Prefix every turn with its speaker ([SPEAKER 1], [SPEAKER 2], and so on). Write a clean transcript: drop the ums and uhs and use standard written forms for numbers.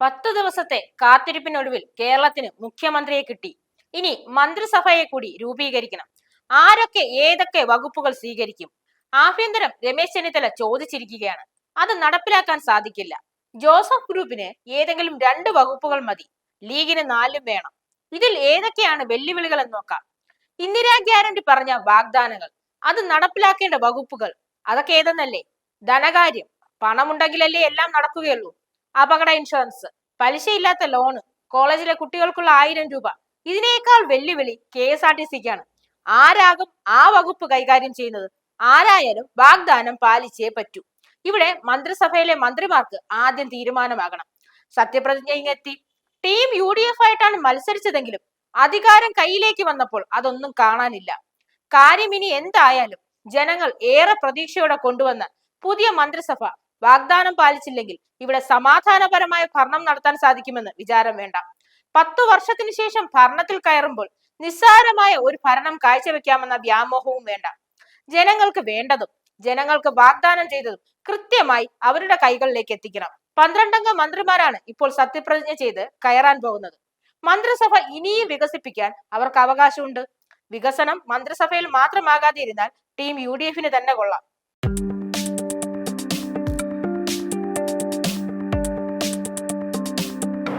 [SPEAKER 1] 10 ദിവസത്തെ കാത്തിരിപ്പിനൊടുവിൽ കേരളത്തിന് മുഖ്യമന്ത്രിയെ കിട്ടി. ഇനി മന്ത്രിസഭയെ കൂടി രൂപീകരിക്കണം. ആരൊക്കെ ഏതൊക്കെ വകുപ്പുകൾ സ്വീകരിക്കും? ആഭ്യന്തരം രമേശ് ചെന്നിത്തല ചോദിച്ചിരിക്കുകയാണ്. അത് നടപ്പിലാക്കാൻ സാധിക്കില്ല. ജോസഫ് ഗ്രൂപ്പിന് ഏതെങ്കിലും 2 വകുപ്പുകൾ മതി. ലീഗിന് 4 വേണം. ഇതിൽ ഏതൊക്കെയാണ് വെല്ലുവിളികൾ എന്ന് നോക്കാം. ഇന്ദിരാ ഗ്യാരണ്ടി പറഞ്ഞ വാഗ്ദാനങ്ങൾ, അത് നടപ്പിലാക്കേണ്ട വകുപ്പുകൾ, അതൊക്കെ ഏതെന്നല്ലേ? ധനകാര്യം, പണമുണ്ടെങ്കിലല്ലേ എല്ലാം നടക്കുകയുള്ളൂ. അപകട ഇൻഷുറൻസ്, പലിശയില്ലാത്ത ലോണ്, കോളേജിലെ കുട്ടികൾക്കുള്ള 1000 രൂപ. ഇതിനേക്കാൾ വെല്ലുവിളി KSRTCക്കാണ്. ആരാകും ആ വകുപ്പ് കൈകാര്യം ചെയ്യുന്നത്? ആരായാലും വാഗ്ദാനം പാലിച്ചേ പറ്റൂ. ഇവിടെ മന്ത്രിസഭയിലെ മന്ത്രിമാർക്ക് ആദ്യം തീരുമാനമാകണം. സത്യപ്രതിജ്ഞ ഇങ്ങെത്തി. ടീം UDF ആയിട്ടാണ് മത്സരിച്ചതെങ്കിലും അധികാരം കയ്യിലേക്ക് വന്നപ്പോൾ അതൊന്നും കാണാനില്ല. കാര്യം ഇനി എന്തായാലും ജനങ്ങൾ ഏറെ പ്രതീക്ഷയോടെ കൊണ്ടുവന്ന പുതിയ മന്ത്രിസഭ വാഗ്ദാനം പാലിച്ചില്ലെങ്കിൽ ഇവിടെ സമാധാനപരമായ ഭരണം നടത്താൻ സാധിക്കുമെന്ന് വിചാരം വേണ്ട. 10 വർഷത്തിന് ശേഷം ഭരണത്തിൽ കയറുമ്പോൾ നിസ്സാരമായ ഒരു ഭരണം കാഴ്ചവെക്കാമെന്ന വ്യാമോഹവും വേണ്ട. ജനങ്ങൾക്ക് വേണ്ടതും ജനങ്ങൾക്ക് വാഗ്ദാനം ചെയ്തതും കൃത്യമായി അവരുടെ കൈകളിലേക്ക് എത്തിക്കണം. 12 അംഗ മന്ത്രിമാരാണ് ഇപ്പോൾ സത്യപ്രതിജ്ഞ ചെയ്ത് കയറാൻ പോകുന്നത്. മന്ത്രിസഭ ഇനിയും വികസിപ്പിക്കാൻ അവർക്ക് അവകാശമുണ്ട്. വികസനം മന്ത്രിസഭയിൽ മാത്രമാകാതെ ഇരുന്നാൽ ടീം UDFന് തന്നെ കൊള്ളാം.